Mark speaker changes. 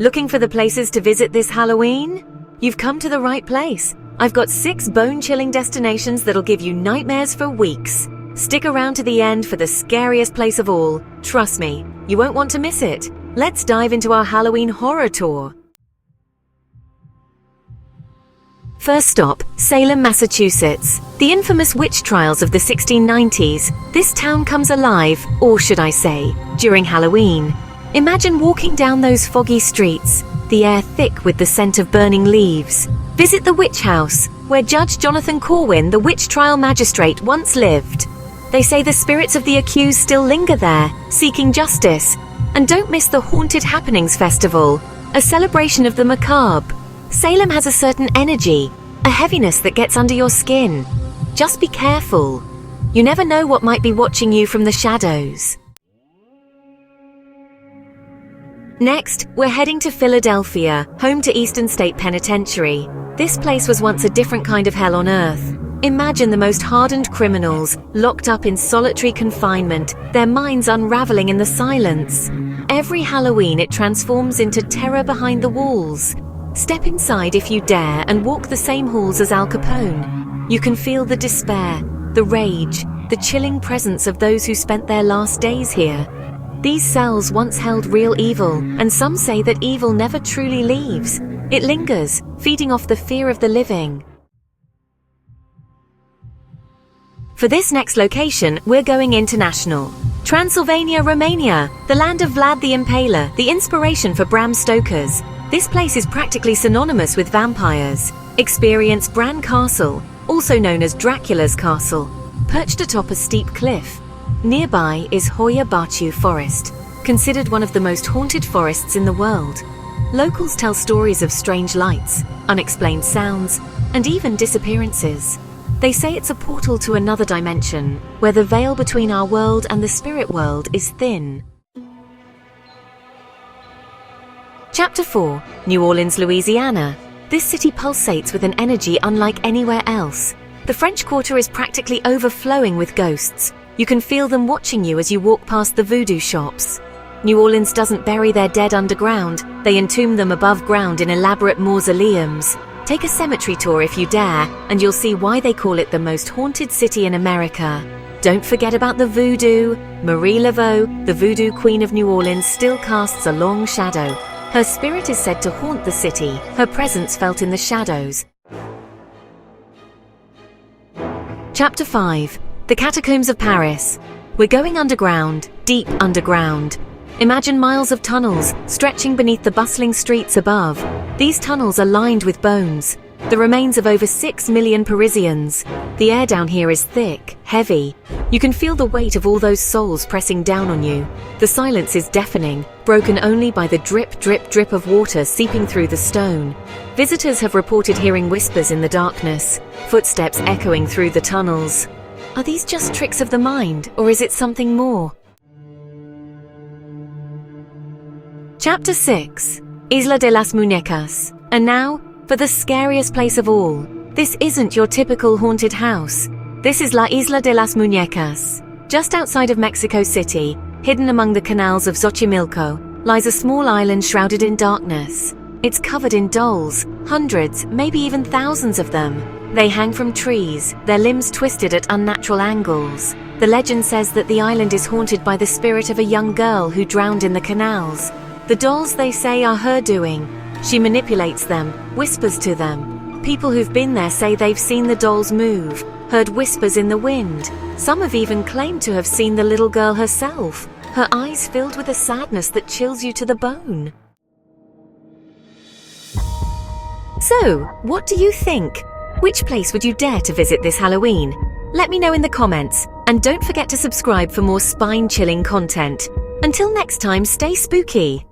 Speaker 1: Looking for the places to visit this Halloween? You've come to the right place. I've got 6 bone-chilling destinations that'll give you nightmares for weeks. Stick around to the end for the scariest place of all. Trust me, you won't want to miss it. Let's dive into our Halloween horror tour. First stop, Salem, Massachusetts. The infamous witch trials of the 1690s. This town comes alive, or should I say, during Halloween. Imagine walking down those foggy streets, the air thick with the scent of burning leaves. Visit the witch house, where Judge Jonathan Corwin, the witch trial magistrate, once lived. They say the spirits of the accused still linger there, seeking justice. And don't miss the Haunted Happenings Festival, a celebration of the macabre. Salem has a certain energy, a heaviness that gets under your skin. Just be careful. You never know what might be watching you from the shadows. Next, we're heading to Philadelphia, home to Eastern State Penitentiary. This place was once a different kind of hell on earth. Imagine the most hardened criminals, locked up in solitary confinement, their minds unraveling in the silence. Every Halloween it transforms into terror behind the walls. Step inside if you dare and walk the same halls as Al Capone. You can feel the despair, the rage, the chilling presence of those who spent their last days here. These cells once held real evil, and some say that evil never truly leaves. It lingers, feeding off the fear of the living. For this next location, we're going international. Transylvania, Romania, the land of Vlad the Impaler, the inspiration for Bram Stoker's. This place is practically synonymous with vampires. Experience Bran Castle, also known as Dracula's Castle, perched atop a steep cliff. Nearby is Hoia Baciu forest, considered one of the most haunted forests in the world. Locals tell stories of strange lights, unexplained sounds, and even disappearances. They say it's a portal to another dimension, where the veil between our world and the spirit world is thin. Chapter 4. New Orleans, Louisiana. This city pulsates with an energy unlike anywhere else. The French Quarter is practically overflowing with ghosts. You can feel them watching you as you walk past the voodoo shops. New Orleans doesn't bury their dead underground, they entomb them above ground in elaborate mausoleums. Take a cemetery tour if you dare, and you'll see why they call it the most haunted city in America. Don't forget about the voodoo. Marie Laveau, the voodoo queen of New Orleans, still casts a long shadow. Her spirit is said to haunt the city, her presence felt in the shadows. Chapter 5. The Catacombs of Paris. We're going underground, deep underground. Imagine miles of tunnels stretching beneath the bustling streets above. These tunnels are lined with bones, the remains of over 6 million Parisians. The air down here is thick, heavy. You can feel the weight of all those souls pressing down on you. The silence is deafening, broken only by the drip, drip, drip of water seeping through the stone. Visitors have reported hearing whispers in the darkness, footsteps echoing through the tunnels. Are these just tricks of the mind, or is it something more? Chapter 6. Isla de las Muñecas. And now, for the scariest place of all. This isn't your typical haunted house. This is La Isla de las Muñecas. Just outside of Mexico City, hidden among the canals of Xochimilco, lies a small island shrouded in darkness. It's covered in dolls, hundreds, maybe even thousands of them. They hang from trees, their limbs twisted at unnatural angles. The legend says that the island is haunted by the spirit of a young girl who drowned in the canals. The dolls, they say, are her doing. She manipulates them, whispers to them. People who've been there say they've seen the dolls move, heard whispers in the wind. Some have even claimed to have seen the little girl herself, her eyes filled with a sadness that chills you to the bone. So, what do you think? Which place would you dare to visit this Halloween? Let me know in the comments, and don't forget to subscribe for more spine-chilling content. Until next time, stay spooky!